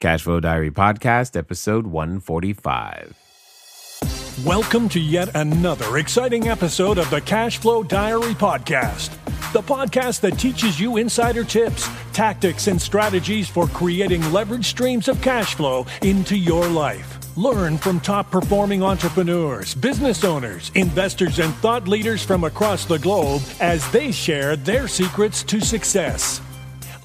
Cashflow Diary Podcast, episode 145. Welcome to yet another exciting episode of the Cashflow Diary Podcast, the podcast that teaches you insider tips, tactics, and strategies for creating leverage streams of cash flow into your life. Learn from top-performing entrepreneurs, business owners, investors, and thought leaders from across the globe as they share their secrets to success.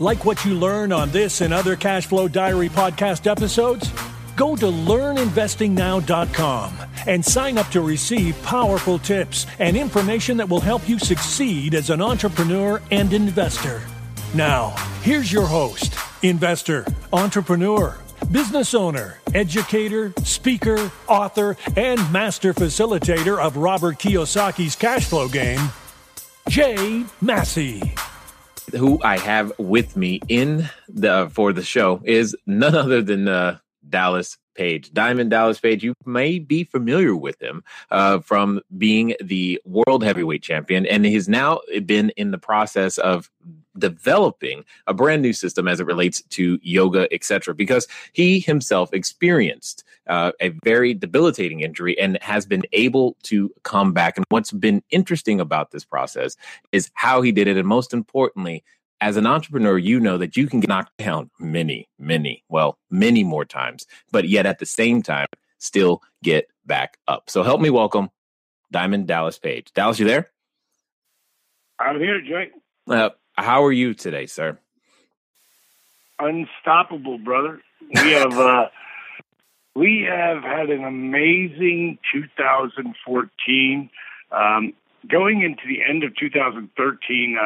Like what you learn on this and other Cashflow Diary podcast episodes? Go to learninvestingnow.com and sign up to receive powerful tips and information that will help you succeed as an entrepreneur and investor. Now, here's your host, investor, entrepreneur, business owner, educator, speaker, author, and master facilitator of Robert Kiyosaki's cash flow game, Jay Massey. Who I have with me for the show is none other than Dallas Page. Diamond Dallas Page. You may be familiar with him from being the world heavyweight champion, and he's now been in the process of developing a brand new system as it relates to yoga, etc., because he himself experienced a very debilitating injury and has been able to come back. And what's been interesting about this process is how he did it. And most importantly, as an entrepreneur, you know that you can get knocked down many more times, but yet at the same time, still get back up. So help me welcome Diamond Dallas Page. Dallas, you there? I'm here, Jake. How are you today, sir? Unstoppable, brother. We have had an amazing 2014. Going into the end of 2013,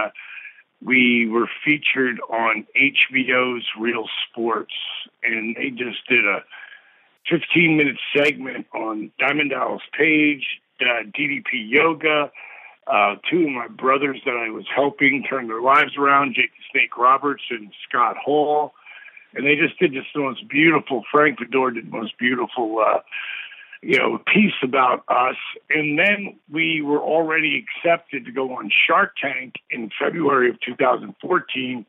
we were featured on HBO's Real Sports, and they just did a 15-minute segment on Diamond Dallas Page, DDP Yoga, two of my brothers that I was helping turn their lives around, Jake the Snake Roberts and Scott Hall. And they just did the most beautiful, Frank Fedor did the most beautiful, piece about us. And then we were already accepted to go on Shark Tank in February of 2014.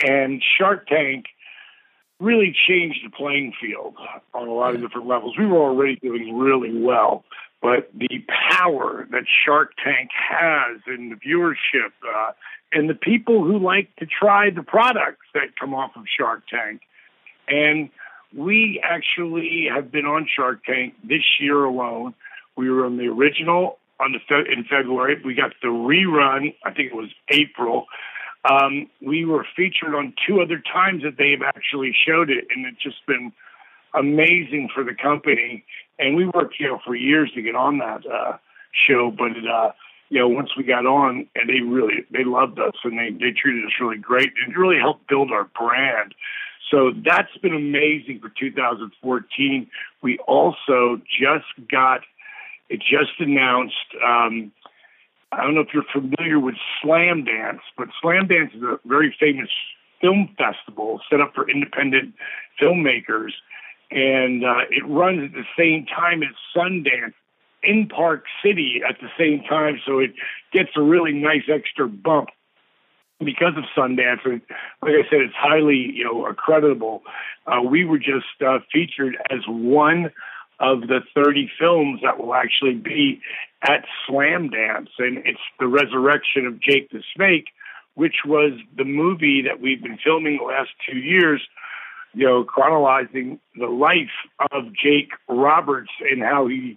And Shark Tank really changed the playing field on a lot of different levels. We were already doing really well. But the power that Shark Tank has and the viewership and the people who like to try the products that come off of Shark Tank. And we actually have been on Shark Tank this year alone. We were on the original in February. We got the rerun, I think it was April. We were featured on two other times that they've actually showed it, and it's just been amazing for the company. And we worked, for years to get on that show. But, once we got on, and they loved us, and they treated us really great. And it really helped build our brand. So that's been amazing for 2014. We also just announced, I don't know if you're familiar with Slamdance, but Slamdance is a very famous film festival set up for independent filmmakers. And it runs at the same time as Sundance in Park City at the same time. So it gets a really nice extra bump because of Sundance. And like I said, it's highly, accreditable. We were just featured as one of the 30 films that will actually be at Slamdance. And it's the resurrection of Jake the Snake, which was the movie that we've been filming the last 2 years, chronicling the life of Jake Roberts and how he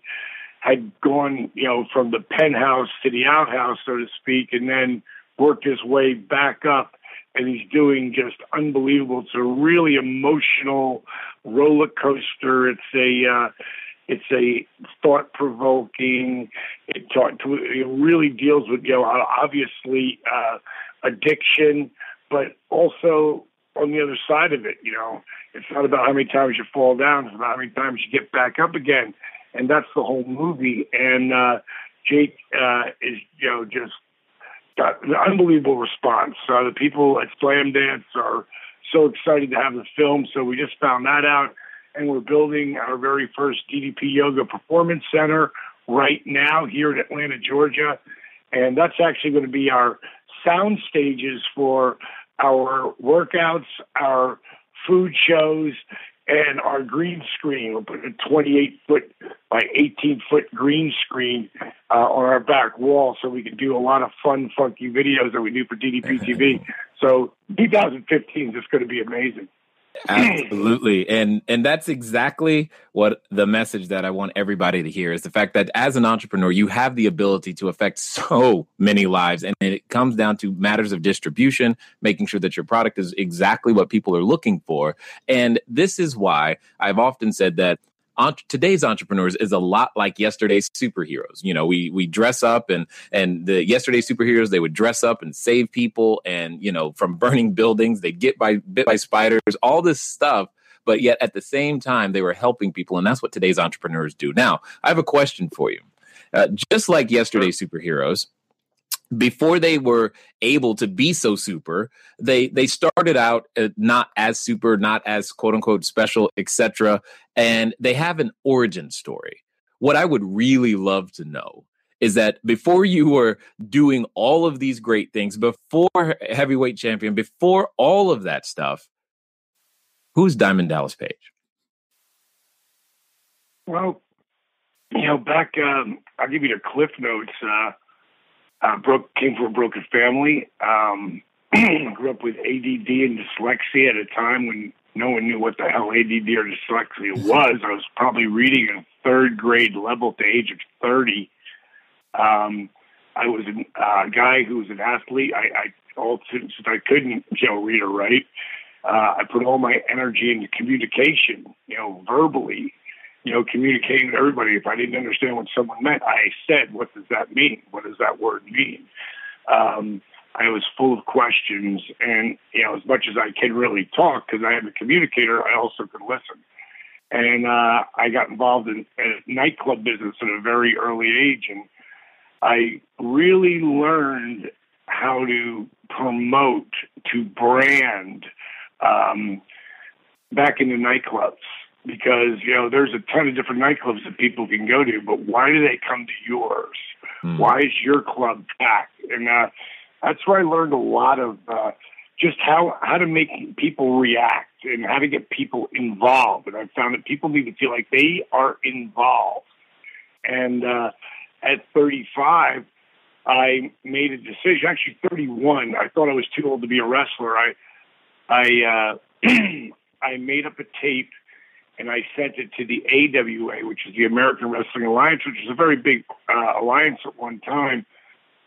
had gone, from the penthouse to the outhouse, so to speak, and then worked his way back up. And he's doing just unbelievable. It's a really emotional roller coaster. It's a thought-provoking. It really deals with, obviously addiction, but also on the other side of it, it's not about how many times you fall down, it's about how many times you get back up again. And that's the whole movie. And Jake is, just got an unbelievable response. The people at Slamdance are so excited to have the film. So we just found that out. And we're building our very first DDP Yoga Performance Center right now here in Atlanta, Georgia. And that's actually going to be our sound stages for our workouts, our food shows, And our green screen, we're putting a 28-foot by 18-foot green screen on our back wall so we can do a lot of fun, funky videos that we do for DDP TV. So 2015 is just going to be amazing. Absolutely. And that's exactly what the message that I want everybody to hear is the fact that as an entrepreneur, you have the ability to affect so many lives. And it comes down to matters of distribution, making sure that your product is exactly what people are looking for. And this is why I've often said that today's entrepreneurs is a lot like yesterday's superheroes. You know, we dress up and the yesterday's superheroes, they would dress up and save people and, you know, from burning buildings, they get bit by spiders, all this stuff. But yet at the same time, they were helping people. And that's what today's entrepreneurs do. Now, I have a question for you. Just like yesterday's superheroes, before they were able to be so super, they started out not as super, not as quote unquote special, etc. And they have an origin story. What I would really love to know is that before you were doing all of these great things, before heavyweight champion, before all of that stuff, who's Diamond Dallas Page? Well, you know, back, I'll give you the cliff notes. Came from a broken family. Grew up with ADD and dyslexia at a time when no one knew what the hell ADD or dyslexia was. I was probably reading in third grade level at the age of 30. I was a guy who was an athlete. Since I couldn't, read or write, I put all my energy into communication, verbally. Communicating with everybody. If I didn't understand what someone meant, I said, what does that mean? What does that word mean? I was full of questions, and, as much as I can really talk, because I am a communicator, I also can listen. And I got involved in a nightclub business at a very early age, and I really learned how to promote, to brand back in the nightclubs. Because, there's a ton of different nightclubs that people can go to, but why do they come to yours? Why is your club packed? And that's where I learned a lot of just how to make people react and how to get people involved. And I found that people need to feel like they are involved. And at 35, I made a decision, actually 31. I thought I was too old to be a wrestler. I made up a tape, and I sent it to the AWA, which is the American Wrestling Alliance, which is a very big alliance at one time.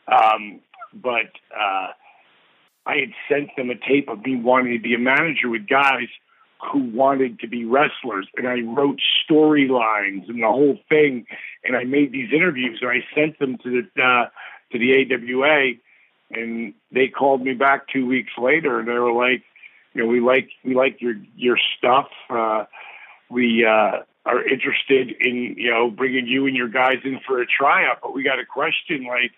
But I had sent them a tape of me wanting to be a manager with guys who wanted to be wrestlers. And I wrote storylines and the whole thing. And I made these interviews, and I sent them to the AWA. And they called me back 2 weeks later, and they were like, we like your stuff. We are interested in, bringing you and your guys in for a tryout, but we got a question like,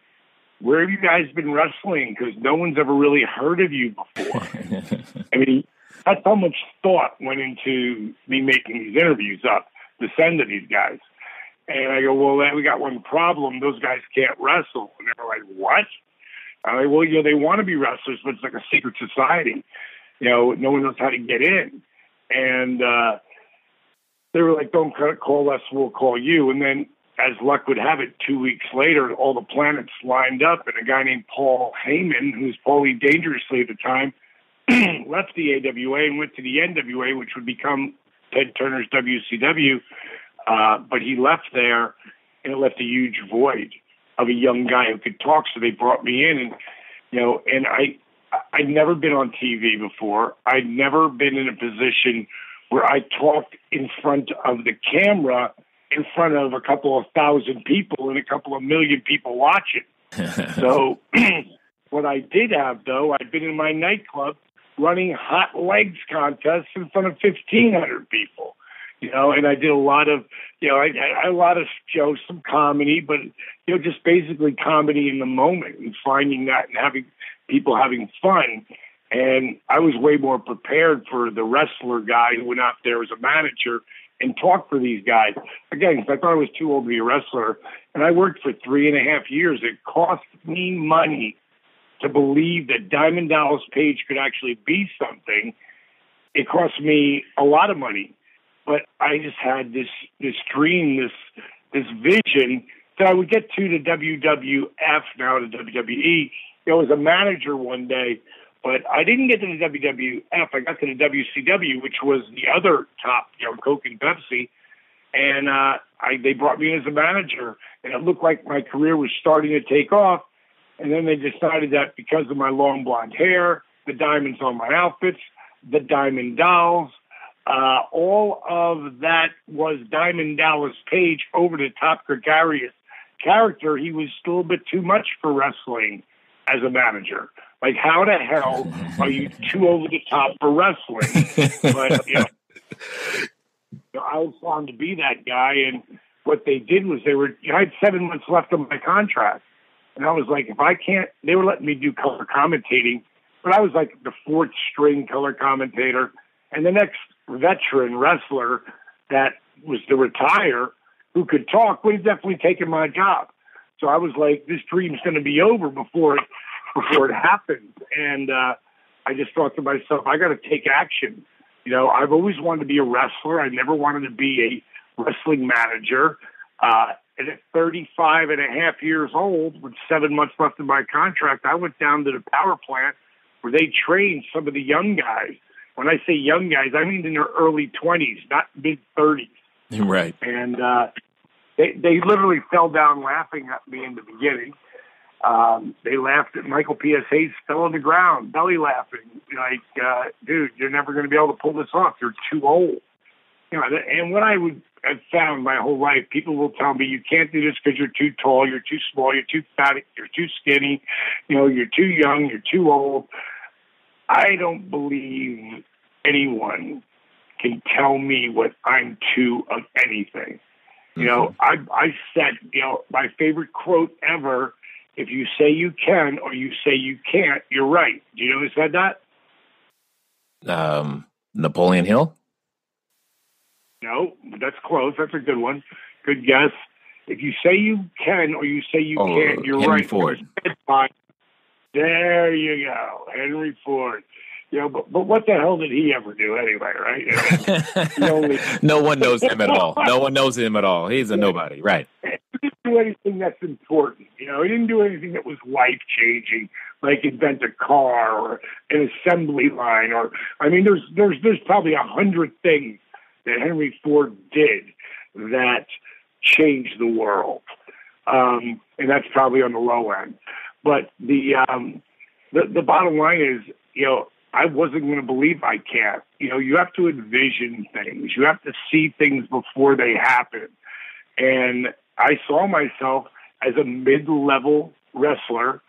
where have you guys been wrestling? Because no one's ever really heard of you before. I mean, that's how much thought went into me making these interviews up to send to these guys. And I go, well, we got one problem. Those guys can't wrestle. And they're like, what? I'm like, well, they want to be wrestlers, but it's like a secret society. No one knows how to get in. And, they were like, don't call us, we'll call you. And then, as luck would have it, 2 weeks later, all the planets lined up, and a guy named Paul Heyman, who's Paulie Dangerously at the time, left the AWA and went to the NWA, which would become Ted Turner's WCW. But he left there, and it left a huge void of a young guy who could talk. So they brought me in, and I'd never been on TV before. I'd never been in a position where I talked in front of the camera, in front of a couple of thousand people and a couple of million people watching. So what I did have, though, I'd been in my nightclub running hot legs contests in front of 1,500 people, and I did a lot of, some comedy, but, just basically comedy in the moment and finding that and having people having fun. And I was way more prepared for the wrestler guy who went out there as a manager and talked for these guys. Again, because I thought I was too old to be a wrestler. And I worked for 3.5 years. It cost me money to believe that Diamond Dallas Page could actually be something. It cost me a lot of money But I just had this dream, this vision that I would get to the WWF, now the WWE. There was a manager one day, but I didn't get to the WWF. I got to the WCW, which was the other top, Coke and Pepsi. And they brought me in as a manager, and it looked like my career was starting to take off. And then they decided that because of my long blonde hair, the diamonds on my outfits, the diamond dolls, all of that was Diamond Dallas Page, over the top gregarious character. He was still a bit too much for wrestling as a manager. Like, how the hell are you too over the top for wrestling? But, I was found to be that guy, and what they did was I had 7 months left on my contract, and I was like, if I can't, they were letting me do color commentating, but I was like the 4th string color commentator, and the next veteran wrestler that was to retire who could talk would have definitely taken my job. So I was like, this dream's going to be over before it happens, and I just thought to myself, I got to take action. I've always wanted to be a wrestler. I never wanted to be a wrestling manager. And at 35 and a half years old, with 7 months left in my contract, I went down to the power plant where they trained some of the young guys. When I say young guys, I mean in their early 20s, not mid-30s. Right. And they literally fell down laughing at me in the beginning. They laughed at Michael P.S. Hayes, fell on the ground, belly laughing. Like, dude, you're never going to be able to pull this off. You're too old. And what I have found my whole life, people will tell me, you can't do this because you're too tall, you're too small, you're too fat, you're too skinny, you're too young, you're too old. I don't believe anyone can tell me what I'm too of anything. I said, my favorite quote ever, if you say you can or you say you can't, you're right. Do you know who said that? Napoleon Hill? No, but that's close. That's a good one. Good guess. If you say you can or you say you can't, you're Henry right. Ford. There you go. Henry Ford. But what the hell did he ever do anyway, right? No one knows him at all. No one knows him at all. He's a nobody, right? He didn't do anything that's important. He didn't do anything that was life-changing, like invent a car or an assembly line. There's probably 100 things that Henry Ford did that changed the world. And that's probably on the low end. But the bottom line is, I wasn't going to believe I can't. You have to envision things. You have to see things before they happen. And I saw myself as a mid-level wrestler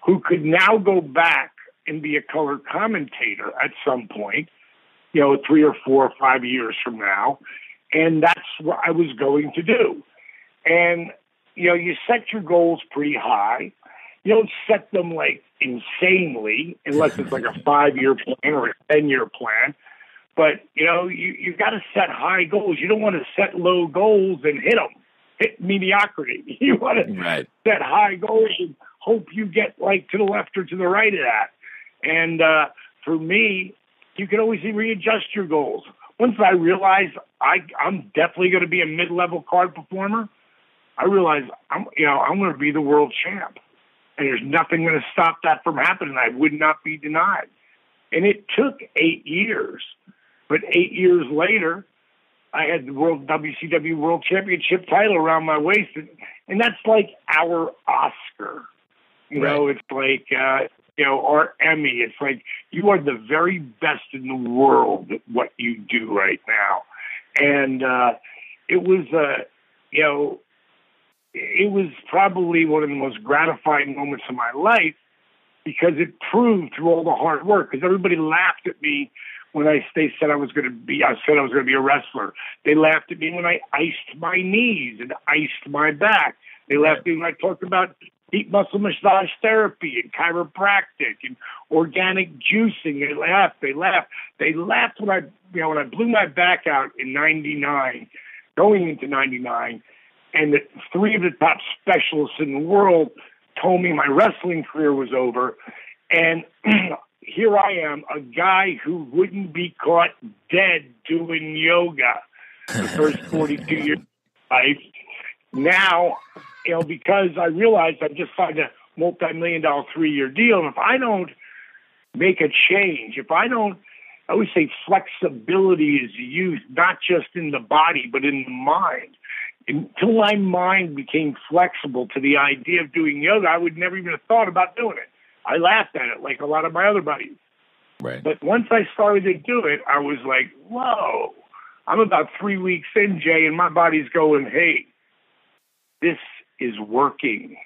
who could now go back and be a color commentator at some point, 3 or 4 or 5 years from now. And that's what I was going to do. And, you set your goals pretty high. You don't set them like insanely unless it's like a 5-year plan or a 10-year plan. But, you've got to set high goals. You don't want to set low goals and hit them. Hit mediocrity. You want to set high goals and hope you get like to the left or to the right of that. And for me, you can always readjust your goals. Once I realized I'm definitely going to be a mid-level card performer, I realized I'm going to be the world champ. And there's nothing going to stop that from happening. I would not be denied. And it took 8 years. But 8 years later, I had the WCW World Championship title around my waist. And that's like our Oscar. It's like, our Emmy. It's like you are the very best in the world at what you do right now. And it was, it was probably one of the most gratifying moments of my life because it proved through all the hard work. Because everybody laughed at me when they said I was going to be a wrestler. They laughed at me when I iced my knees and iced my back. They laughed at me when I talked about deep muscle massage therapy and chiropractic and organic juicing. They laughed when I blew my back out in '99, going into '99. And 3 of the top specialists in the world told me my wrestling career was over. And here I am, a guy who wouldn't be caught dead doing yoga. the first 42 years of life. Now, because I realized I just signed a multi-million-dollar 3-year deal, and if I don't make a change, I always say flexibility is used, not just in the body, but in the mind. Until my mind became flexible to the idea of doing yoga, I would never even have thought about doing it. I laughed at it like a lot of my other buddies. Right. But once I started to do it, I was like, whoa, I'm about 3 weeks in, Jay, and my body's going, hey, this is working.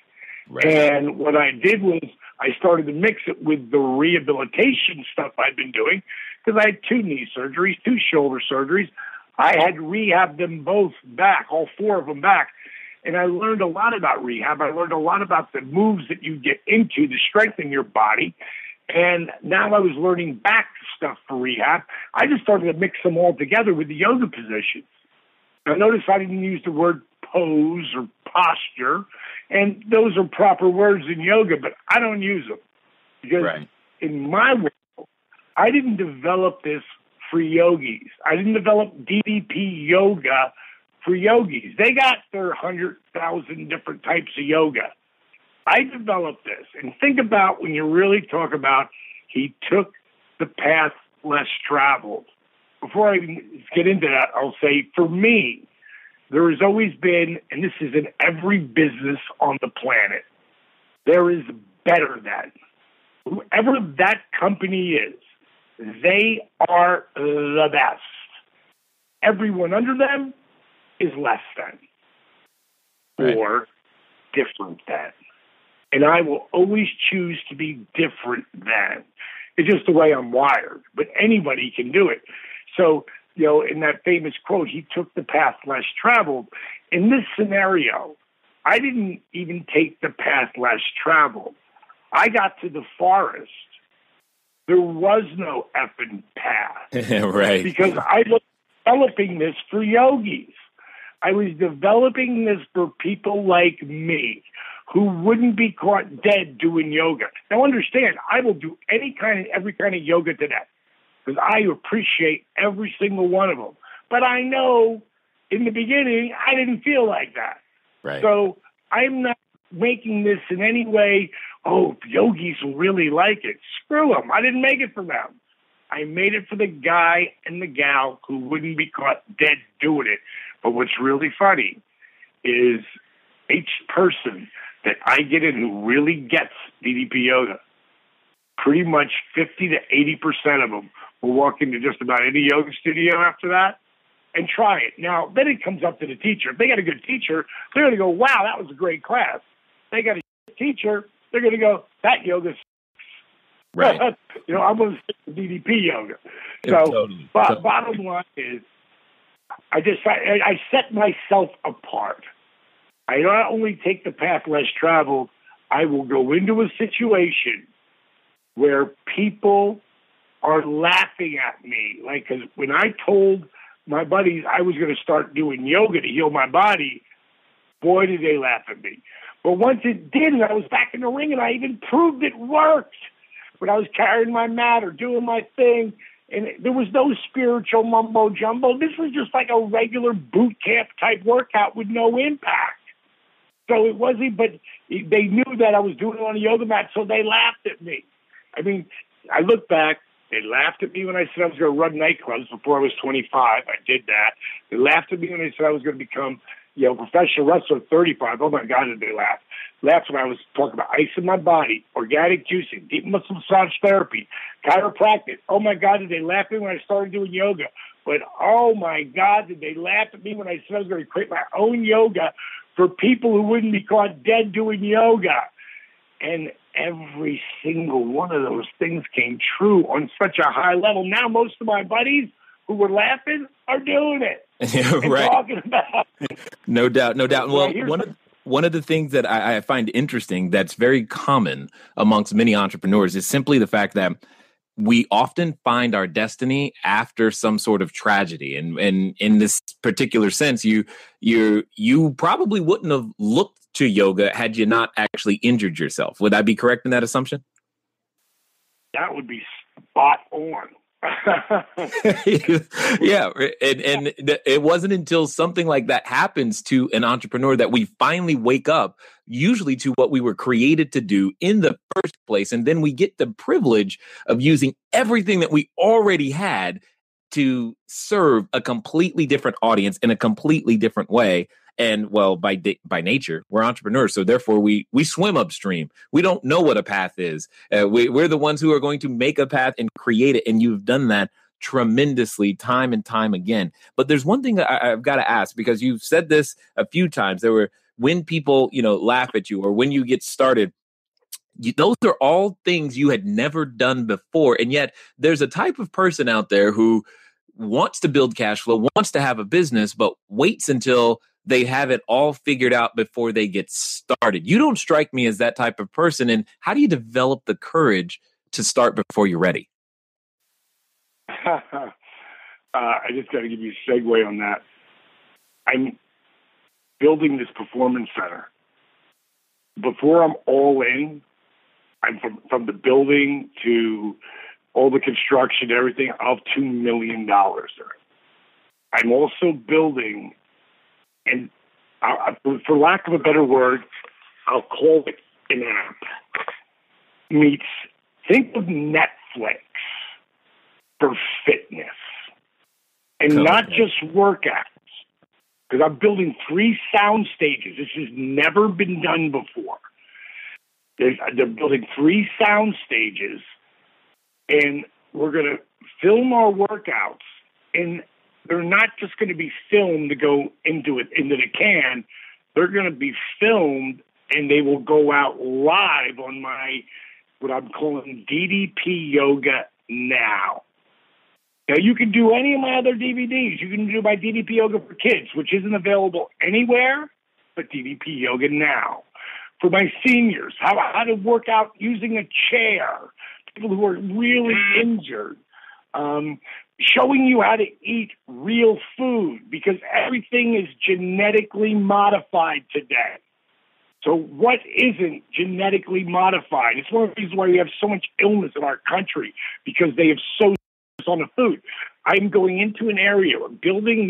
Right. And what I did was I started to mix it with the rehabilitation stuff I'd been doing, because I had 2 knee surgeries, 2 shoulder surgeries. I had rehabbed them both back, all 4 of them back. And I learned a lot about rehab. I learned a lot about the moves that you get into to strengthen your body. And now I was learning back stuff for rehab. I just started to mix them all together with the yoga positions. Now, notice I didn't use the word pose or posture. And those are proper words in yoga, but I don't use them. Because in my world, I didn't develop this for yogis. I didn't develop DDP Yoga for yogis. They got their 100,000 different types of yoga. I developed this. And think about when you really talk about he took the path less traveled. Before I even get into that, I'll say for me, there has always been, and this is in every business on the planet, there is better than. Whoever that company is, they are the best. Everyone under them is less than or different than. And I will always choose to be different than. It's just the way I'm wired, but anybody can do it. So, in that famous quote, he took the path less traveled. In this scenario, I didn't even take the path less traveled. I got to the forest. There was no effing path. Right. Because I was developing this for yogis. I was developing this for people like me who wouldn't be caught dead doing yoga. Now understand, I will do every kind of yoga today because I appreciate every single one of them. But I know in the beginning, I didn't feel like that. Right. So I'm not making this in any way, yogis will really like it. Screw them. I didn't make it for them. I made it for the guy and the gal who wouldn't be caught dead doing it. But what's really funny is each person that I get in who really gets DDP Yoga, pretty much 50 to 80% of them will walk into just about any yoga studio after that and try it. Now, then it comes up to the teacher. If they got a good teacher, they're going to go, wow, that was a great class. They got a teacher, they're going to go, that yoga's right. I'm going to stick with DDP Yoga. So, bottom line is, I set myself apart. I not only take the path less traveled, I will go into a situation where people are laughing at me. Like, cause when I told my buddies I was going to start doing yoga to heal my body, boy, did they laugh at me. But once it did, and I was back in the ring, and I even proved it worked. When I was carrying my mat or doing my thing, and there was no spiritual mumbo jumbo. This was just like a regular boot camp type workout with no impact. So it wasn't, but they knew that I was doing it on a yoga mat, so they laughed at me. I mean, I look back, they laughed at me when I said I was going to run nightclubs before I was 25. I did that. They laughed at me when I said I was going to become, professional wrestler at 35. Oh my God, did they laugh? Laughed when I was talking about ice in my body, organic juicing, deep muscle massage therapy, chiropractic. Oh my God, did they laugh at me when I started doing yoga? But oh my God, did they laugh at me when I said I was going to create my own yoga for people who wouldn't be caught dead doing yoga. And every single one of those things came true on such a high level. Now most of my buddies who were laughing are doing it. And right. Talking about it. No doubt. Well, Right, one of the things that I find interesting that's very common amongst many entrepreneurs is simply the fact that we often find our destiny after some sort of tragedy. And in this particular sense, you probably wouldn't have looked to yoga had you not actually injured yourself. Would I be correct in that assumption? That would be spot on. Yeah, and it wasn't until something like that happens to an entrepreneur that we finally wake up, usually to what we were created to do in the first place, and then we get the privilege of using everything that we already had to serve a completely different audience in a completely different way. And well, by nature, we're entrepreneurs, so therefore we swim upstream. We don't know what a path is. We're the ones who are going to make a path and create it. And you've done that tremendously, time and time again. But there's one thing I've got to ask, because you've said this a few times. There were when people laugh at you, or when you get started. Those are all things you had never done before, and yet there's a type of person out there who wants to build cash flow, wants to have a business, but waits until they have it all figured out before they get started. You don't strike me as that type of person. And how do you develop the courage to start before you're ready? I just got to give you a segue on that. I'm building this performance center. Before I'm all in, I'm from the building to all the construction, everything, I'll have $2 million there. I'm also building, and for lack of a better word, I'll call it an app. Think of Netflix for fitness. And not just workouts. Because I'm building 3 sound stages. This has never been done before. They're building 3 sound stages, and we're going to film our workouts. And they're not just going to be filmed to go into the can. They're going to be filmed, and they will go out live on what I'm calling DDP Yoga Now. Now, you can do any of my other DVDs. You can do my DDP Yoga for Kids, which isn't available anywhere but DDP Yoga Now. For my seniors, how to work out using a chair, people who are really injured, showing you how to eat real food, because everything is genetically modified today. So what isn't genetically modified? It's one of the reasons why we have so much illness in our country, because they have so on the food. I'm going into an area, building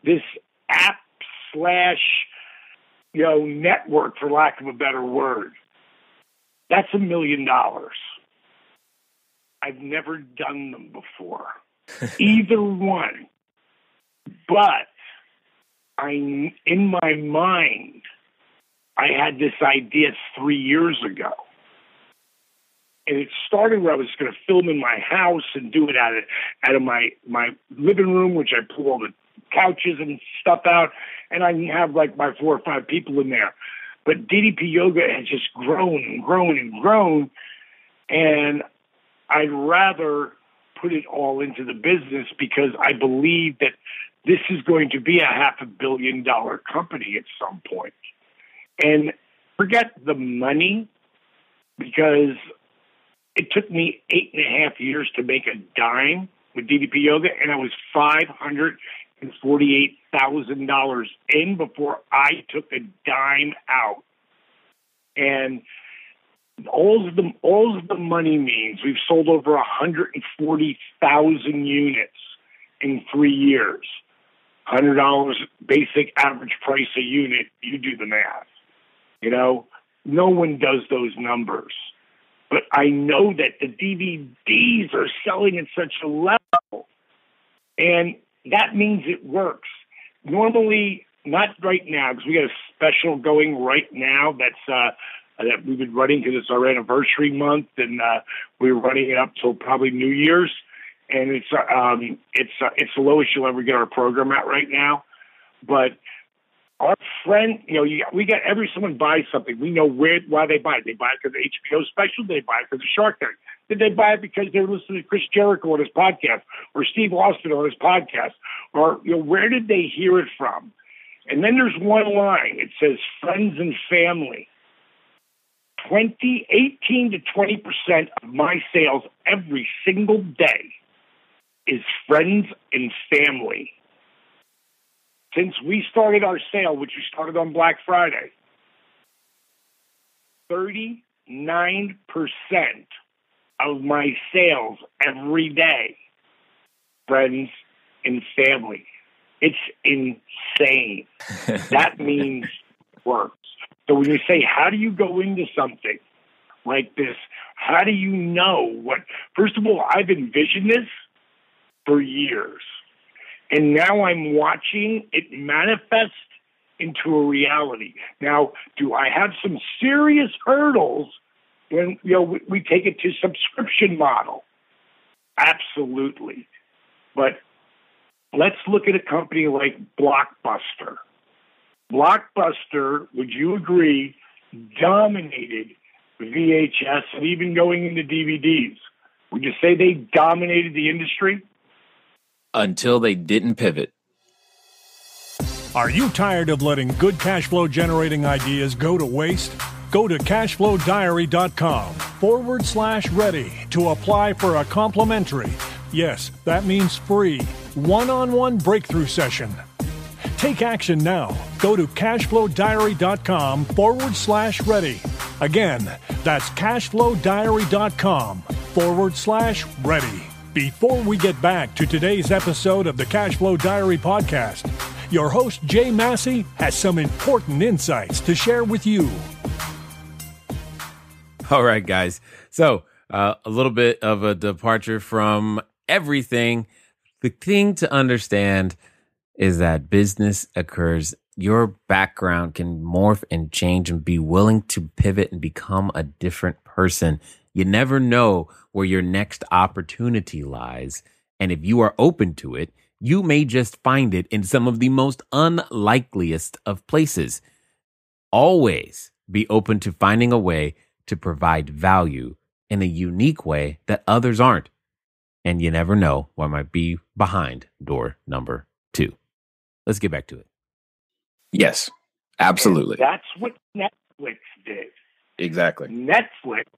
this app / network, for lack of a better word. That's $1 million. I've never done them before, either one. But in my mind, I had this idea 3 years ago. And it started where I was going to film in my house and do it out of my living room, which I pull all the couches and stuff out, and I have like my 4 or 5 people in there. But DDP Yoga has just grown and grown and grown, and I'd rather put it all into the business, because I believe that this is going to be a $500 million company at some point. And forget the money, because it took me 8.5 years to make a dime with DDP Yoga, and I was $548,000 in before I took a dime out. And all of the money means we've sold over 140,000 units in 3 years. $100 basic average price a unit. You do the math. No one does those numbers. But I know that the DVDs are selling at such a level, and that means it works. Normally, not right now, because we got a special going right now that we've been running, because it's our anniversary month, and we're running it up till probably New Year's, and it's the lowest you'll ever get our program at right now. But our friend, we got someone buys something, we know why they buy it. They buy it because of HBO special. They buy it because of Shark Tank. Did they buy it because they were listening to Chris Jericho on his podcast, or Steve Austin on his podcast, or where did they hear it from? And then there's one line. It says friends and family. 18 to 20% of my sales every single day is friends and family. Since we started our sale, which we started on Black Friday, 39% of my sales every day friends, and family. It's insane. That means works. So when you say, how do you go into something like this? How do you know what? First of all, I've envisioned this for years. And now I'm watching it manifest into a reality. Now, do I have some serious hurdles when we take it to subscription model? Absolutely. But let's look at a company like Blockbuster. Blockbuster, would you agree, dominated VHS and even going into DVDs? Would you say they dominated the industry? Until they didn't pivot. Are you tired of letting good cash flow generating ideas go to waste? Go to cashflowdiary.com/ready to apply for a complimentary, yes, that means free, one-on-one breakthrough session. Take action now. Go to cashflowdiary.com/ready. Again, that's cashflowdiary.com/ready. Before we get back to today's episode of the Cashflow Diary podcast, your host, Jay Massey, has some important insights to share with you. All right, guys. So a little bit of a departure from everything. The thing to understand is that business occurs. Your background can morph and change and be willing to pivot and become a different person. You never know where your next opportunity lies. And if you are open to it, you may just find it in some of the most unlikeliest of places. Always be open to finding a way to provide value in a unique way that others aren't. And you never know what might be behind door number 2. Let's get back to it. Yes, absolutely. And that's what Netflix did. Exactly. Netflix,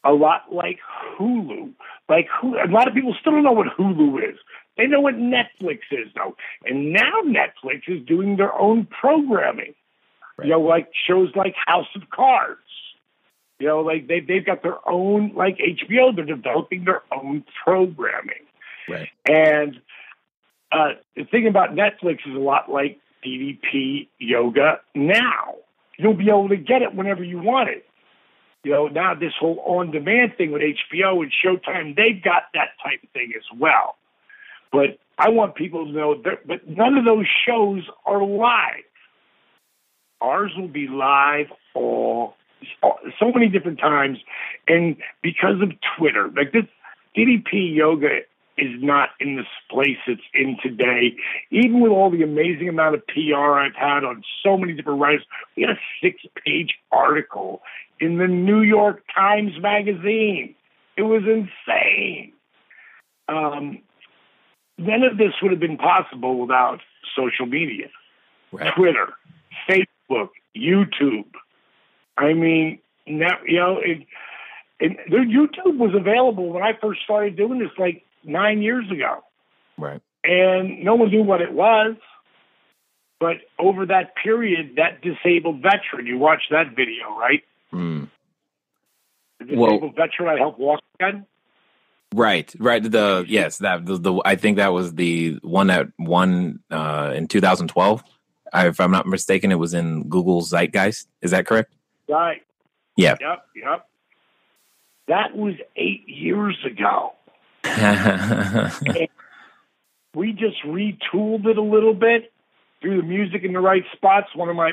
a lot like Hulu. A lot of people still don't know what Hulu is. They know what Netflix is, though. And now Netflix is doing their own programming. Right. Like shows like House of Cards. Like they've got their own, like HBO, they're developing their own programming. Right. And the thing about Netflix is a lot like DDP Yoga now. You'll be able to get it whenever you want it. Now this whole on-demand thing with HBO and Showtime, they've got that type of thing as well. But I want people to know that but none of those shows are live. Ours will be live so many different times, and because of Twitter, like this DDP Yoga is not in this place it's in today. Even with all the amazing amount of PR I've had on so many different writers, we had a 6-page article in the New York Times Magazine. It was insane. None of this would have been possible without social media, right. Twitter, Facebook, YouTube. I mean, now, their YouTube was available when I first started doing this, like 9 years ago. Right. And no one knew what it was. But over that period, that disabled veteran, you watched that video, right? Mm. The disabled veteran I helped walk again? Right. I think that was the one that won in 2012. If I'm not mistaken, it was in Google's Zeitgeist. Is that correct? Right. Yeah. Yep. That was 8 years ago. We just retooled it a little bit, threw the music in the right spots. One of my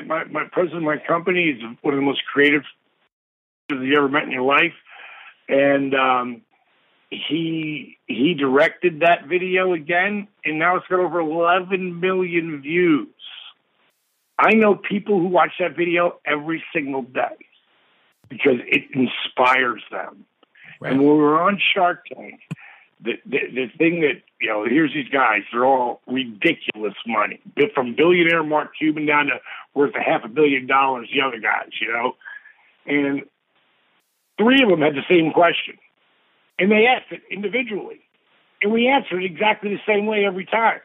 president of my company is one of the most creative you ever met in your life. And he directed that video again, and now it's got over 11 million views. I know people who watch that video every single day because it inspires them. Right. And when we were on Shark Tank, the thing that, here's these guys, they're all ridiculous money. From billionaire Mark Cuban down to worth $500 million, the other guys, And 3 of them had the same question. And they asked it individually. And we answered exactly the same way every time.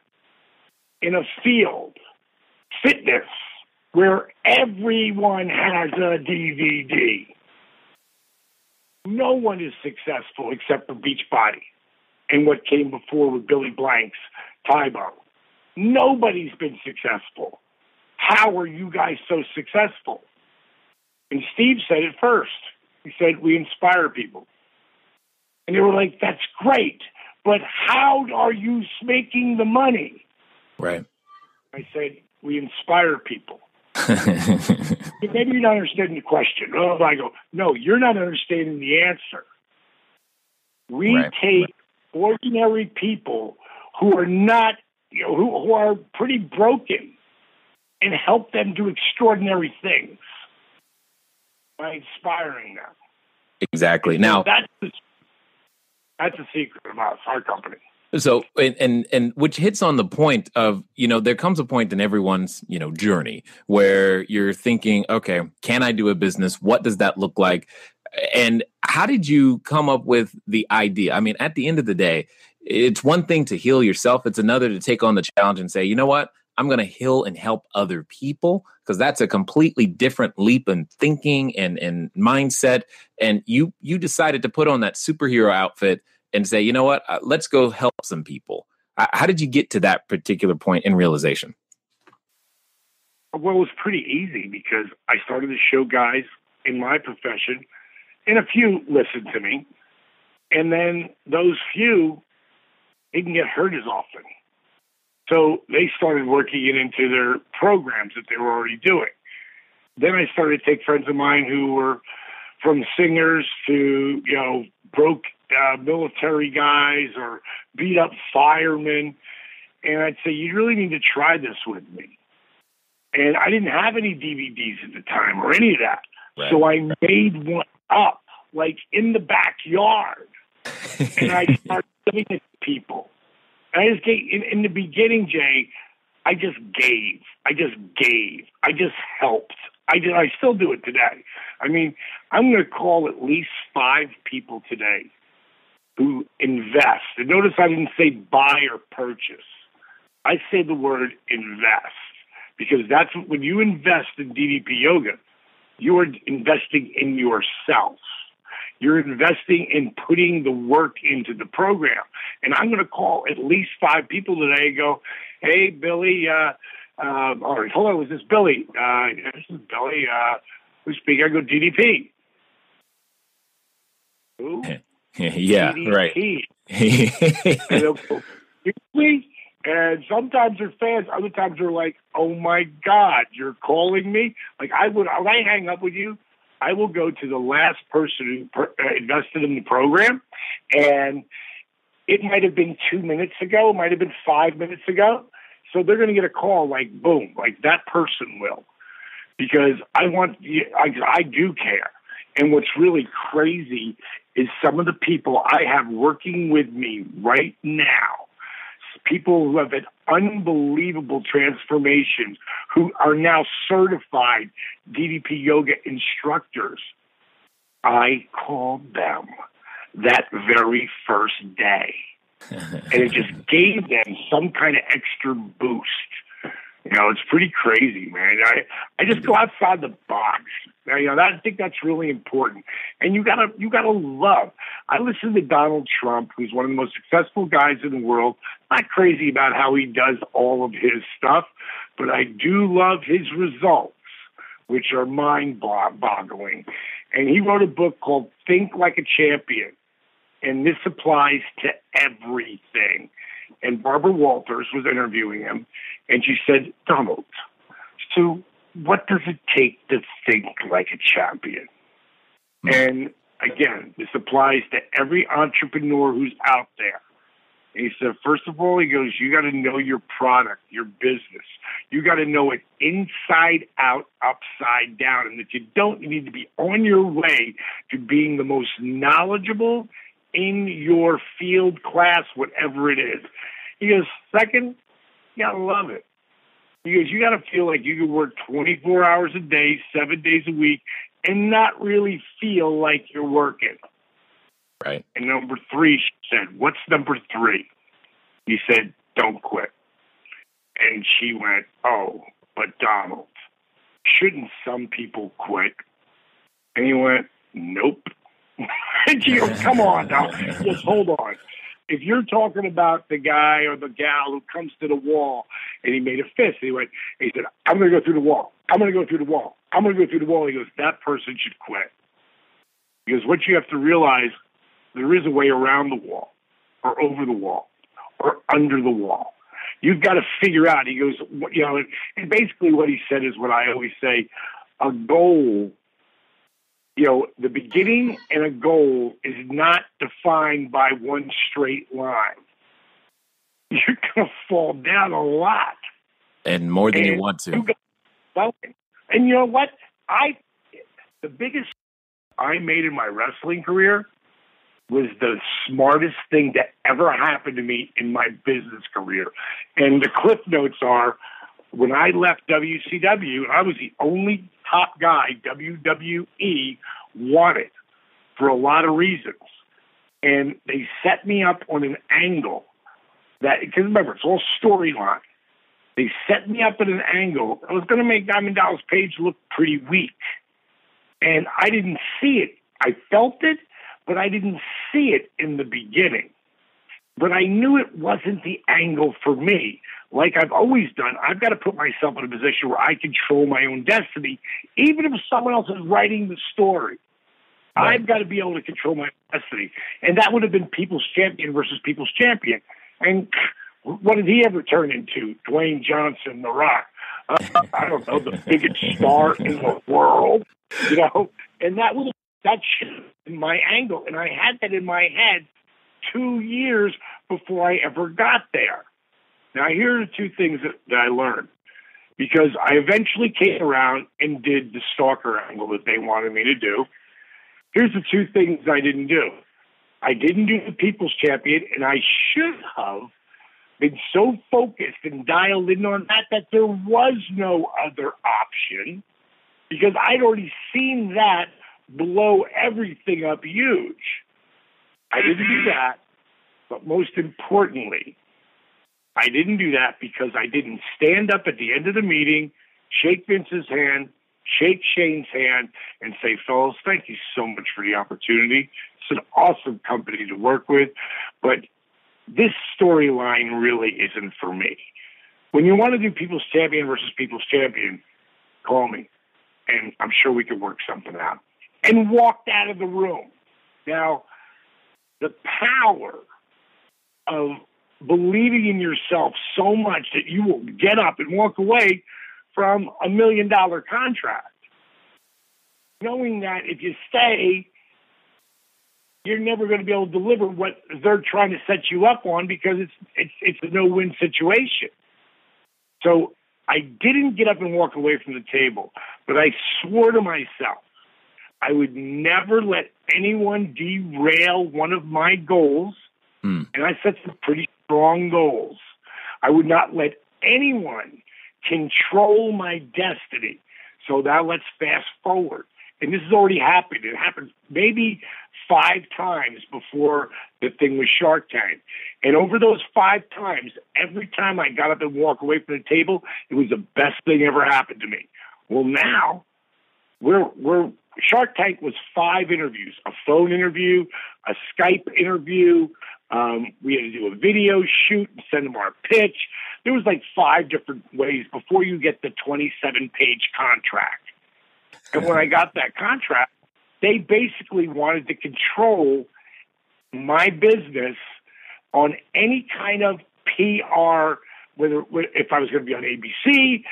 In a field, fitness, where everyone has a DVD. No one is successful except for Beachbody. and what came before with Billy Blank's Tybo. Nobody's been successful. How are you guys so successful? And Steve said it first. He said, we inspire people. And they were like, that's great, but how are you making the money? Right. I said, we inspire people. Maybe you're not understanding the question. Oh, I go, no, you're not understanding the answer. We take ordinary people who are not, who are pretty broken and help them do extraordinary things by inspiring them. Exactly. Now, that's the secret of us, our company. So, and which hits on the point of, there comes a point in everyone's, journey where you're thinking, okay, can I do a business? What does that look like? And how did you come up with the idea? I mean, at the end of the day, it's one thing to heal yourself. It's another to take on the challenge and say, you know what? I'm going to heal and help other people, because that's a completely different leap in thinking and mindset. And you decided to put on that superhero outfit and say, you know what, let's go help some people. How did you get to that particular point in realization? Well, it was pretty easy because I started to show guys in my profession, and a few listened to me. And then those few didn't get hurt as often. So they started working it into their programs that they were already doing. Then I started to take friends of mine who were from singers to, broke military guys or beat up firemen. And I'd say, you really need to try this with me. And I didn't have any DVDs at the time or any of that. Right. So I made one up, like in the backyard. And I started giving it to people. And I just gave, in the beginning, Jay, I just gave. I just helped. I still do it today. I mean, I'm going to call at least 5 people today who invest. And notice I didn't say buy or purchase. I say the word invest, because that's when you invest in DDP Yoga, you are investing in yourself. You're investing in putting the work into the program. And I'm going to call at least 5 people today and go, hey, Billy, all right, hello, is this Billy? This is Billy. Who's speaking? I go, DDP. Who? Yeah, DDP. Right. And they'll go, seriously? And sometimes they're fans. Other times they're like, oh, my God, you're calling me? Like, when I hang up with you, I will go to the last person who invested in the program, and it might have been 2 minutes ago, it might have been 5 minutes ago. So they're going to get a call like, boom, like that person will, because I do care. And what's really crazy is some of the people I have working with me right now, people who have an unbelievable transformation, who are now certified DDP Yoga instructors. I called them that very first day. And it just gave them some kind of extra boost. It's pretty crazy, man. I just go outside the box. I think that's really important. And you gotta love. I listen to Donald Trump, who's one of the most successful guys in the world. Not crazy about how he does all of his stuff, but I do love his results, which are mind-boggling. And he wrote a book called Think Like a Champion. And this applies to everything. And Barbara Walters was interviewing him, and she said, Donald, so what does it take to think like a champion? And again, this applies to every entrepreneur who's out there. And he said, first of all, he goes, you got to know your product, your business. You got to know it inside out, upside down, and that you need to be on your way to being the most knowledgeable in your field, class, whatever it is. He goes, second, you gotta love it. He goes, you gotta feel like you can work 24 hours a day, 7 days a week, and not really feel like you're working. Right. And number 3, she said, what's number 3? He said, don't quit. And she went, oh, but Donald, shouldn't some people quit? And he went, nope. And she goes, come on, now, just hold on. if you're talking about the guy or the gal who comes to the wall and he made a fist, he said, I'm going to go through the wall. I'm going to go through the wall. I'm going to go through the wall. He goes, that person should quit. Because what you have to realize, there is a way around the wall or over the wall or under the wall. You've got to figure out, he goes, and basically what he said is what I always say, a goal, the beginning and a goal is not defined by one straight line. You're going to fall down a lot. And more than you want to. And you know what? The biggest I made in my wrestling career was the smartest thing that ever happened to me in my business career. And the cliff notes are, when I left WCW, I was the only top guy WWE wanted for a lot of reasons. And they set me up on an angle that, because remember, it's all storyline. They set me up at an angle that was going to make Diamond Dallas Page look pretty weak. And I didn't see it. I felt it, but I didn't see it in the beginning. But I knew it wasn't the angle for me. Like I've always done, I've got to put myself in a position where I control my own destiny, even if someone else is writing the story. Right. I've got to be able to control my destiny. And that would have been People's Champion versus People's Champion. And what did he ever turn into? Dwayne Johnson, The Rock. I don't know, the biggest star in the world, and that should have been my angle. And I had that in my head 2 years before I ever got there. Now, here are the two things that I learned, because I eventually came around and did the stalker angle that they wanted me to do. Here's the two things I didn't do. I didn't do the People's Champion, and I should have been so focused and dialed in on that there was no other option, because I'd already seen that blow everything up huge. I didn't do that, but most importantly, I didn't do that because I didn't stand up at the end of the meeting, shake Vince's hand, shake Shane's hand, and say, fellas, thank you so much for the opportunity. It's an awesome company to work with, but this storyline really isn't for me. When you want to do People's Champion versus People's Champion, call me, and I'm sure we can work something out. And walked out of the room. Now, the power of believing in yourself so much that you will get up and walk away from $1 million contract, knowing that if you stay, you're never going to be able to deliver what they're trying to set you up on, because it's a no-win situation. So I didn't get up and walk away from the table, but I swore to myself I would never let anyone derail one of my goals, and I set some pretty strong goals. I would not let anyone control my destiny. So now let's fast forward. And this has already happened. It happened maybe 5 times before the thing was Shark Tank. And over those 5 times, every time I got up and walked away from the table, it was the best thing ever happened to me. Well, now we're Shark Tank was 5 interviews: a phone interview, a Skype interview. We had to do a video shoot and send them our pitch. There was like 5 different ways before you get the 27-page contract. And when I got that contract, they basically wanted to control my business on any kind of PR, whether if I was going to be on ABC,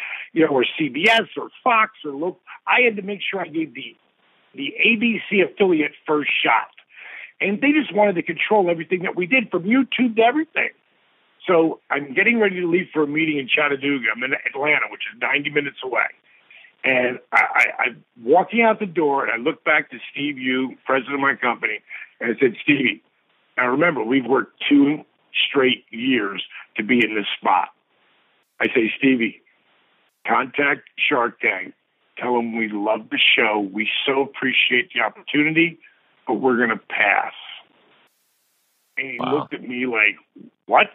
or CBS or Fox or local. I had to make sure I gave the ABC affiliate first shot. And they just wanted to control everything that we did, from YouTube to everything. So I'm getting ready to leave for a meeting in Chattanooga. I'm in Atlanta, which is 90 minutes away. And I'm walking out the door, and I look back to Steve Yu, president of my company, and I said, Stevie, now remember, we've worked 2 straight years to be in this spot. I say, Stevie, contact Shark Tank. Tell them we love the show. We so appreciate the opportunity, but we're going to pass. And he looked at me like, what?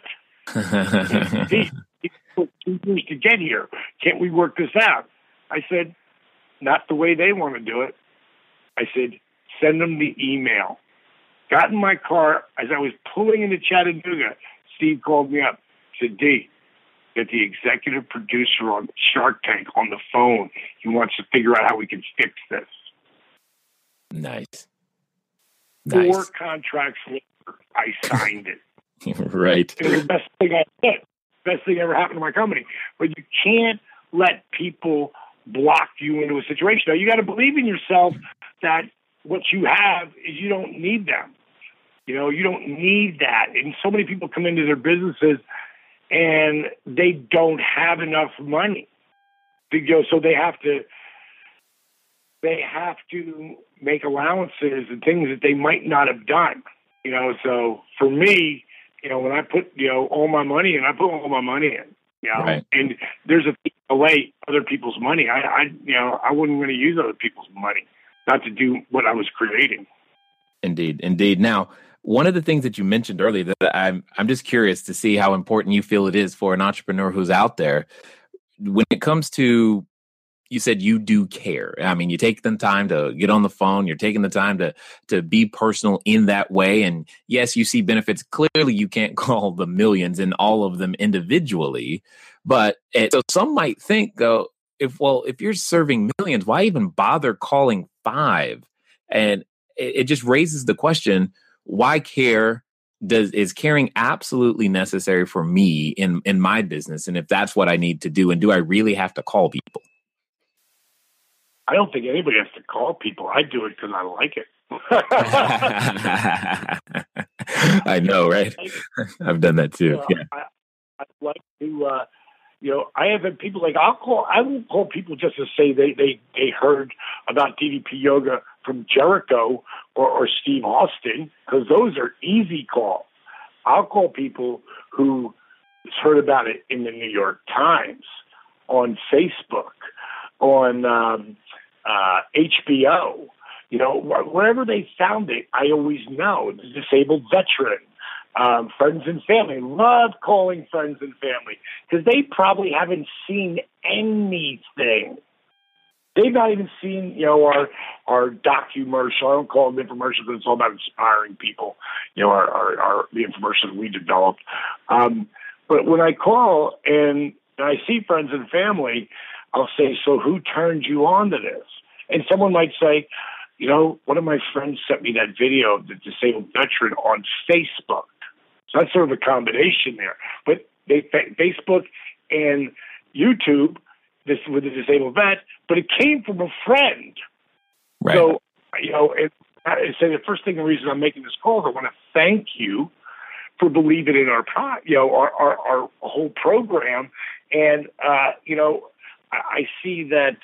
Steve, it took 2 years to get here. Can't we work this out? I said, not the way they want to do it. I said, send them the email. got in my car. As I was pulling into Chattanooga, Steve called me up. Said, D, get the executive producer on Shark Tank on the phone. He wants to figure out how we can fix this. Nice. 4 contracts later, I signed it. Right. It was the best thing I did. Best thing ever happened to my company. But you can't let people block you into a situation. Now, you got to believe in yourself that what you have is you don't need them. You know, you don't need that. And so many people come into their businesses and they don't have enough money. So they have to make allowances and things that they might not have done. You know, so for me, you know, when I put, you know, all my money in, I put all my money in. You know, right. And there's a way other people's money. I wouldn't really use other people's money, not to do what I was creating. Indeed. Now, one of the things that you mentioned earlier that I'm just curious to see how important you feel it is for an entrepreneur who's out there when it comes to, you said you do care. I mean, you take the time to get on the phone. You're taking the time to be personal in that way. And yes, you see benefits. Clearly, you can't call the millions and all of them individually. But so some might think, though, if you're serving millions, why even bother calling 5? And it just raises the question, why care? Is caring absolutely necessary for me in my business? And if that's what I need to do, and do I really have to call people? I don't think anybody has to call people. I do it because I like it. I know, right? I've done that too. Yeah. I like to, I have had people like, I won't call people just to say they heard about DDP Yoga from Jericho or Steve Austin, because those are easy calls. I'll call people who heard about it in the New York Times, on Facebook, on HBO, you know, wherever they found it. I always know the disabled veteran, friends and family. Love calling friends and family because they probably haven't seen anything. They've not even seen, you know, our docu-mercial. I don't call it an infomercial because it's all about inspiring people. You know, the infomercial that we developed. But when I call and I see friends and family, I'll say, so who turned you on to this? And someone might say, you know, one of my friends sent me that video of the disabled veteran on Facebook. So that's sort of a combination there. But Facebook and YouTube, this with the disabled vet, but it came from a friend. Right. So, you know, the first thing, the reason I'm making this call is I want to thank you for believing in our whole program. And, you know, I see that,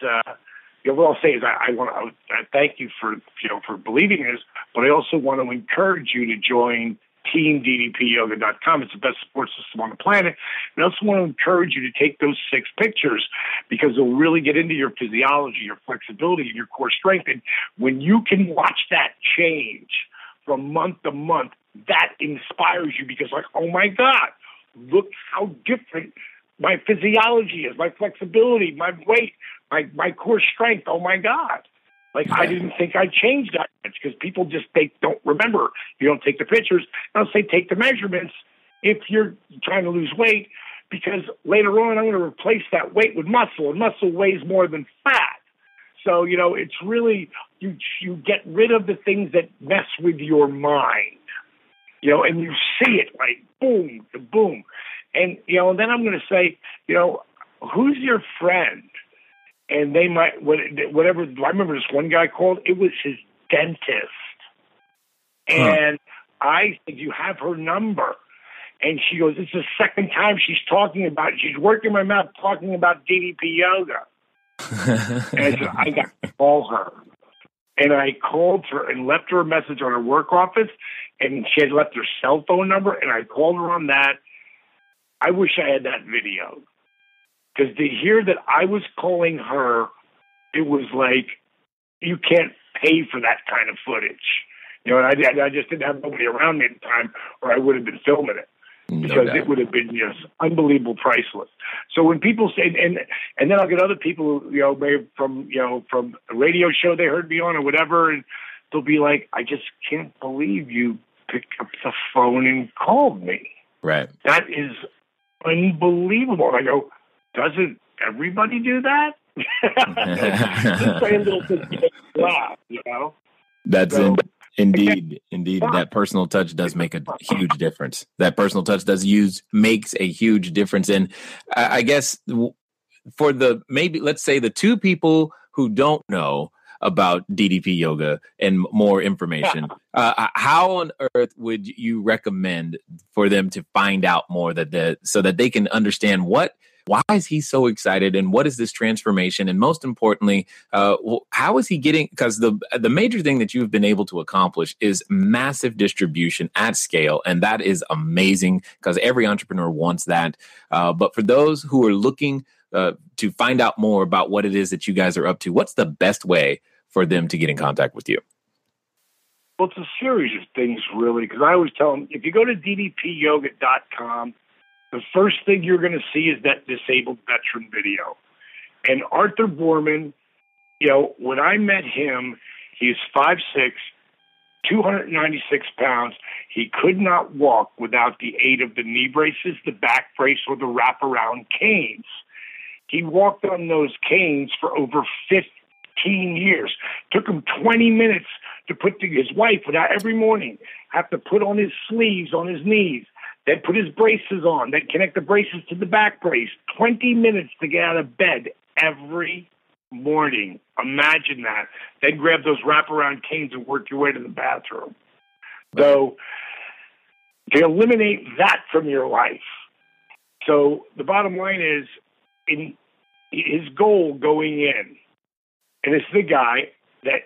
what I'll say is I thank you for believing in this, but I also want to encourage you to join teamddpyoga.com. It's the best support system on the planet. And I also want to encourage you to take those 6 pictures because they'll really get into your physiology, your flexibility, and your core strength. And when you can watch that change from month to month, that inspires you because, like, oh my God, look how different my physiology is, my flexibility, my weight, my core strength. Oh my God. Like, I didn't think I'd change that much because people just, they don't remember. You don't take the pictures. I'll say take the measurements if you're trying to lose weight, because later on I'm going to replace that weight with muscle, and muscle weighs more than fat. So, you know, it's really, you get rid of the things that mess with your mind, you know, and you see it like boom to boom. And, you know, and then I'm going to say, you know, who's your friend? And they might, whatever, I remember this one guy called, it was his dentist. And I said, you have her number? And she goes, it's the second time she's talking about it. She's working my mouth talking about DDP Yoga. And I said, I got to call her. And I called her and left her a message on her work office, and she had left her cell phone number, and I called her on that. I wish I had that video. Because to hear that I was calling her, it was like, you can't pay for that kind of footage. You know, and I just didn't have nobody around me at the time, or I would have been filming it. Because it would have been just unbelievable, priceless. So when people say, and then I'll get other people, you know, maybe from a radio show they heard me on or whatever, and they'll be like, I just can't believe you picked up the phone and called me. Right. That is unbelievable. And I go, doesn't everybody do that? Just say a little bit to laugh, you know? That's So, indeed. That personal touch does make a huge difference. That personal touch makes a huge difference. And I guess for let's say the two people who don't know about DDP yoga and more information, how on earth would you recommend for them to find out more so that they can understand why is he so excited and what is this transformation? And most importantly, how is he getting, because the major thing that you've been able to accomplish is massive distribution at scale. And that is amazing because every entrepreneur wants that. But for those who are looking to find out more about what it is that you guys are up to, what's the best way for them to get in contact with you? Well, it's a series of things, really, because I always tell them, if you go to ddpyoga.com, the first thing you're going to see is that disabled veteran video. And Arthur Borman, when I met him, he is 5'6", 296 pounds. He could not walk without the aid of the knee braces, the back brace, or the wraparound canes. He walked on those canes for over 15 years. Took him 20 minutes to his wife would every morning have to put on his sleeves on his knees, then put his braces on, then connect the braces to the back brace. 20 minutes to get out of bed every morning. Imagine that. Then grab those wraparound canes and work your way to the bathroom. So to eliminate that from your life. So the bottom line is, in his goal going in, and it's the guy that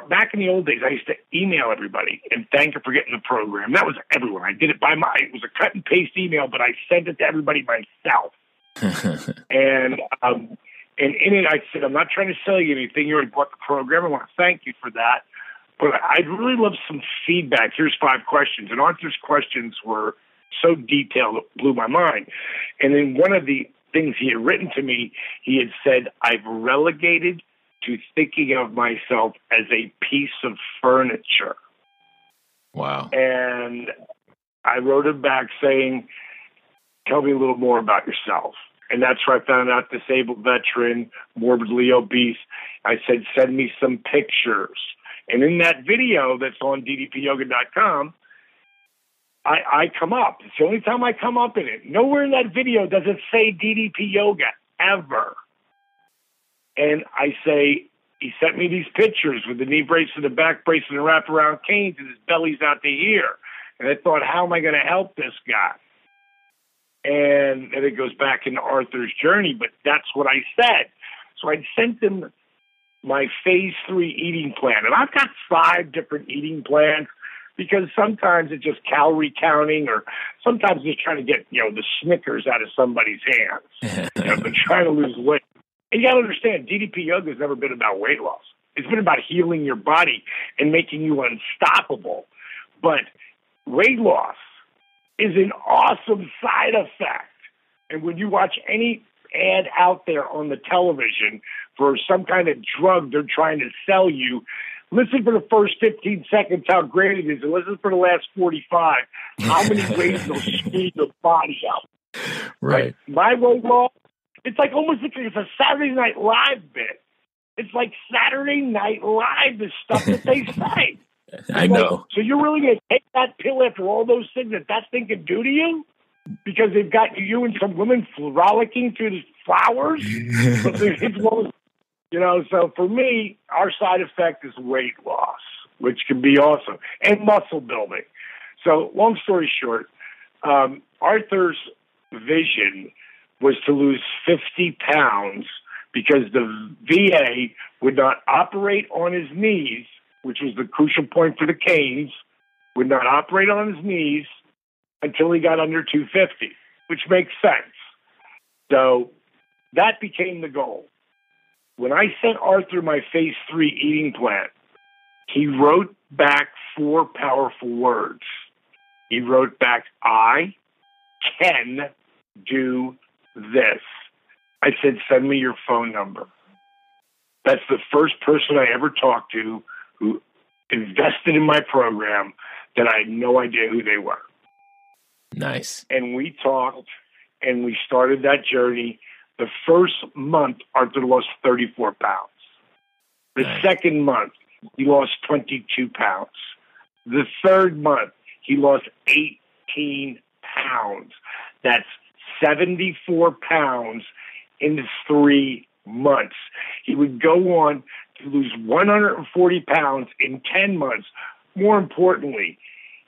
back in the old days, I used to email everybody and thank her for getting the program. That was everyone. I did it it was a cut and paste email, but I sent it to everybody myself. And in it, I said, I'm not trying to sell you anything. You already bought the program. I want to thank you for that. But I'd really love some feedback. Here's 5 questions. And Arthur's questions were so detailed, it blew my mind. And then one of the things he had written to me, he had said, I've relegated to thinking of myself as a piece of furniture. Wow. And I wrote him back saying, tell me a little more about yourself. And that's where I found out disabled veteran, morbidly obese. I said, send me some pictures. And in that video that's on ddpyoga.com, I come up. It's the only time I come up in it. Nowhere in that video does it say DDP Yoga, ever. And I say, he sent me these pictures with the knee brace and the back brace and the wraparound canes, and his belly's out to here. And I thought, how am I going to help this guy? And then it goes back into Arthur's journey, but that's what I said. So I sent him my phase 3 eating plan. And I've got 5 different eating plans because sometimes it's just calorie counting, or sometimes it's trying to get, the Snickers out of somebody's hands. They're trying to lose weight. And you got to understand, DDP Yoga has never been about weight loss. It's been about healing your body and making you unstoppable. But weight loss is an awesome side effect. And when you watch any ad out there on the television for some kind of drug they're trying to sell you, listen for the first 15 seconds how great it is, and listen for the last 45 how many ways they'll speed your body up. Right. Like my weight loss, it's like almost like it's a Saturday Night Live bit. It's like Saturday Night Live, the stuff that they say. I know. So you're really going to take that pill after all those things that thing can do to you? Because they've got you and some women frolicking through the flowers? So for me, our side effect is weight loss, which can be awesome, and muscle building. So long story short, Arthur's vision was to lose 50 pounds because the VA would not operate on his knees, which was the crucial point for the canes, would not operate on his knees until he got under 250, which makes sense. So that became the goal. When I sent Arthur my phase 3 eating plan, he wrote back 4 powerful words. He wrote back, I can do this. I said, send me your phone number. That's the first person I ever talked to who invested in my program that I had no idea who they were. Nice. And we talked, and we started that journey. The first month, Arthur lost 34 pounds. The second month, he lost 22 pounds. The third month, he lost 18 pounds. That's 74 pounds in 3 months. He would go on to lose 140 pounds in 10 months. More importantly,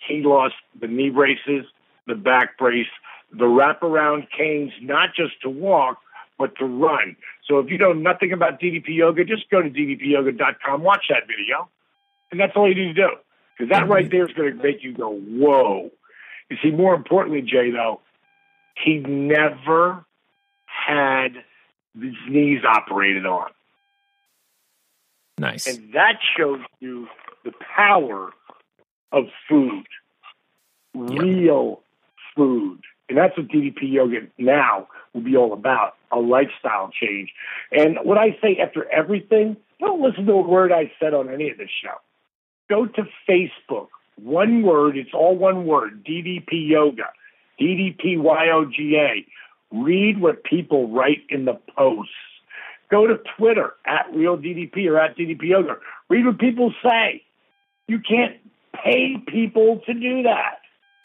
he lost the knee braces, the back brace, the wraparound canes, not just to walk, but to run. So if you know nothing about DDP Yoga, just go to ddpyoga.com, watch that video. And that's all you need to do. Because that right there is going to make you go, whoa. You see, more importantly, Jay, though, he never had his knees operated on. Nice. And that shows you the power of food, real food. And that's what DDP Yoga now will be all about, a lifestyle change. And what I say after everything, don't listen to a word I said on any of this show. Go to Facebook, one word, it's all one word, DDP Yoga, DDPYOGA. Read what people write in the posts. Go to Twitter, @RealDDP or @DDP Yoga. Read what people say. You can't pay people to do that.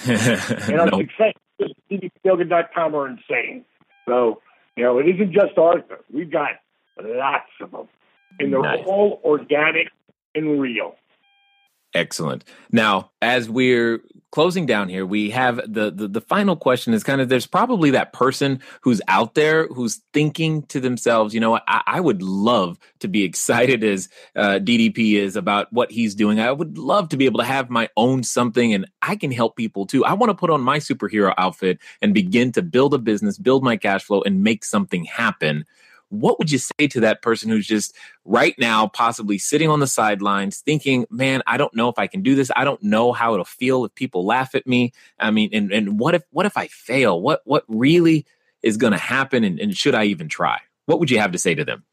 And our success at ddpyoga.com are insane. So, it isn't just Arthur. We've got lots of them. And they're all organic and real. Excellent. Now, as we're closing down here, we have the final question is kind of, there's probably that person who's out there who's thinking to themselves, I would love to be excited as DDP is about what he's doing. I would love to be able to have my own something, and I can help people too. I want to put on my superhero outfit and begin to build a business, build my cash flow, and make something happen. What would you say to that person who's just right now possibly sitting on the sidelines thinking, man, I don't know if I can do this. I don't know how it'll feel if people laugh at me. I mean, and what if I fail? What really is going to happen? And should I even try? What would you have to say to them?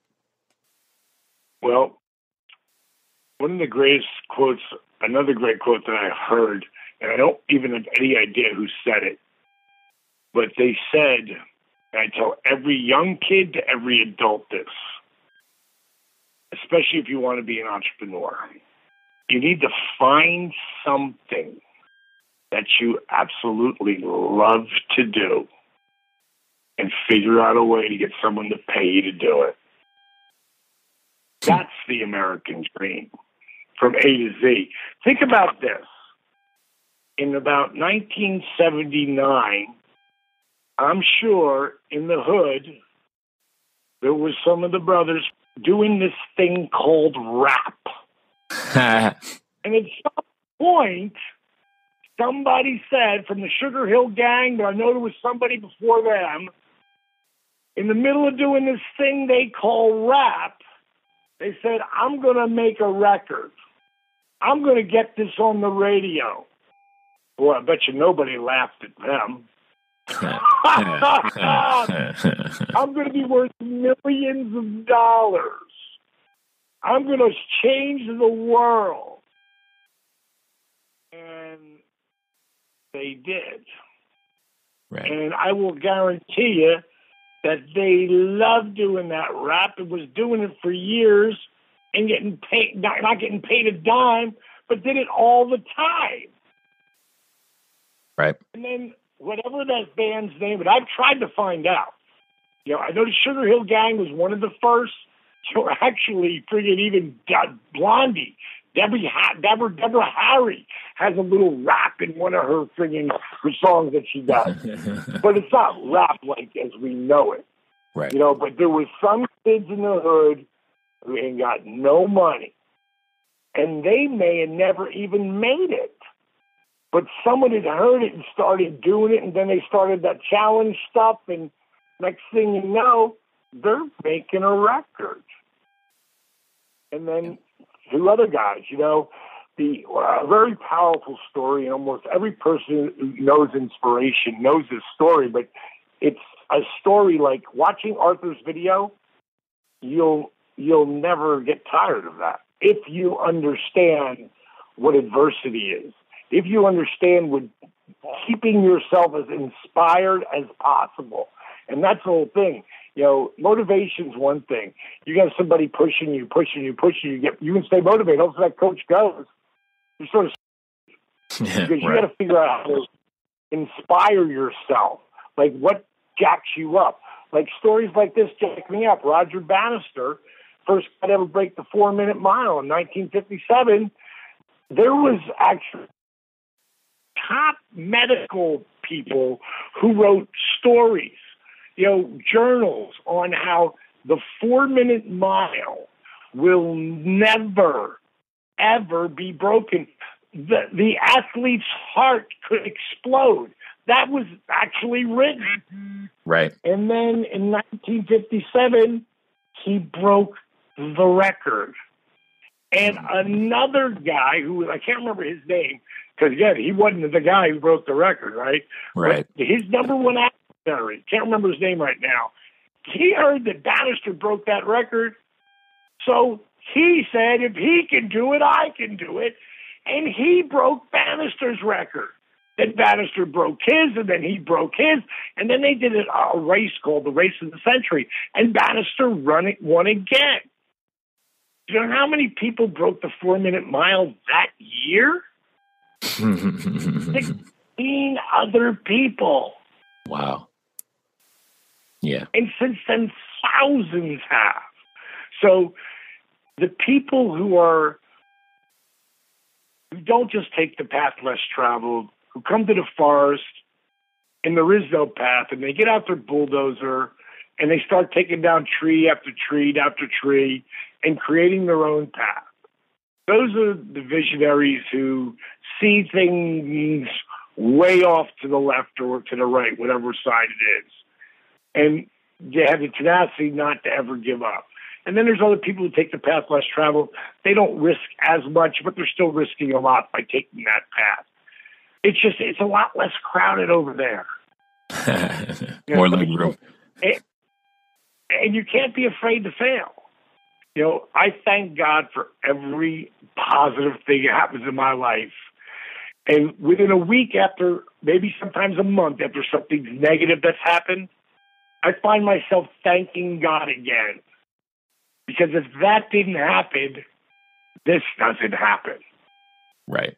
Well, one of the greatest quotes, another great quote that I heard, and I don't even have any idea who said it, but they said, and I tell every young kid to every adult this, especially if you want to be an entrepreneur, you need to find something that you absolutely love to do and figure out a way to get someone to pay you to do it. That's the American dream from A to Z. Think about this. In about 1979, I'm sure in the hood, there was some of the brothers doing this thing called rap. And at some point, somebody said from the Sugar Hill Gang, but I know there was somebody before them, in the middle of doing this thing they call rap, they said, I'm going to make a record. I'm going to get this on the radio. Boy, I bet you nobody laughed at them. I'm going to be worth millions of dollars. I'm going to change the world. And they did. Right. And I will guarantee you that they loved doing that rap and was doing it for years and getting paid, not getting paid a dime, but did it all the time. Right. And then whatever that band's name, but I've tried to find out. I know the Sugar Hill Gang was one of the first. So actually, friggin' even Blondie, Deborah Harry has a little rap in one of her songs that she does. But it's not rap like as we know it. Right. But there were some kids in the hood who ain't got no money. And they may have never even made it. But someone had heard it and started doing it, and then they started that challenge stuff, and next thing you know, they're making a record. And then two other guys, the very powerful story, and almost every person who knows inspiration knows this story, but it's a story like watching Arthur's video, you'll never get tired of that if you understand what adversity is, if you understand what keeping yourself as inspired as possible, and that's the whole thing. Motivation's one thing. You got somebody pushing you. You can stay motivated. Also, that coach goes. You sort of because you got to figure out how to inspire yourself. Like what jacks you up. Like stories like this jack me up. Roger Bannister first got to ever break the 4-minute mile in 1957. There was actually top medical people who wrote stories, journals on how the 4-minute mile will never, ever be broken. The athlete's heart could explode. That was actually written. Right. And then in 1957, he broke the record. And another guy who, I can't remember his name, because again, he wasn't the guy who broke the record, right? Right. But his number one adversary, can't remember his name right now, he heard that Bannister broke that record. So he said, if he can do it, I can do it. And he broke Bannister's record. Then Bannister broke his, and then he broke his. And then they did a race called the Race of the Century. And Bannister won again. You know how many people broke the 4-minute mile that year? 16 other people. Wow. Yeah. And since then, thousands have. So the people who don't just take the path less traveled, who come to the forest and there is no path, and they get out their bulldozer and they start taking down tree after tree after tree and creating their own path. Those are the visionaries who see things way off to the left or to the right, whatever side it is. And they have the tenacity not to ever give up. And then there's other people who take the path less traveled. They don't risk as much, but they're still risking a lot by taking that path. It's a lot less crowded over there. More leg room. And you can't be afraid to fail. I thank God for every positive thing that happens in my life. And within a week after, maybe sometimes a month after something negative that's happened, I find myself thanking God again. Because if that didn't happen, this doesn't happen. Right.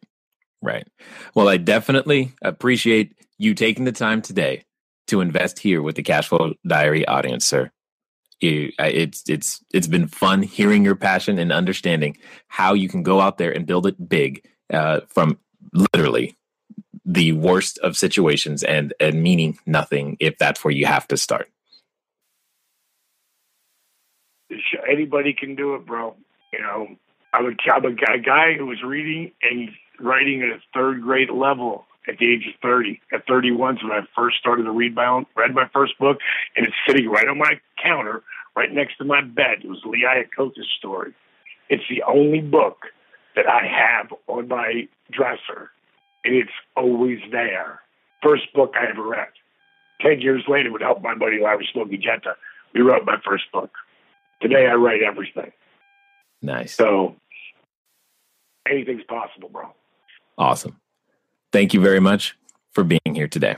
Well, I definitely appreciate you taking the time today to invest here with the Cashflow Diary audience, sir. It's been fun hearing your passion and understanding how you can go out there and build it big from literally the worst of situations and meaning nothing if that's where you have to start. Anybody can do it, bro. I'm a guy who was reading and writing at a third grade level at the age of 30. At 31, when I first started to read my first book, and it's sitting right on my counter, right next to my bed. It was Lee Iacocca's story. It's the only book that I have on my dresser, and it's always there. First book I ever read. 10 years later, with help my buddy Larry Smokey Jetta, we wrote my first book. Today I write everything. Nice. So anything's possible, bro. Awesome. Thank you very much for being here today.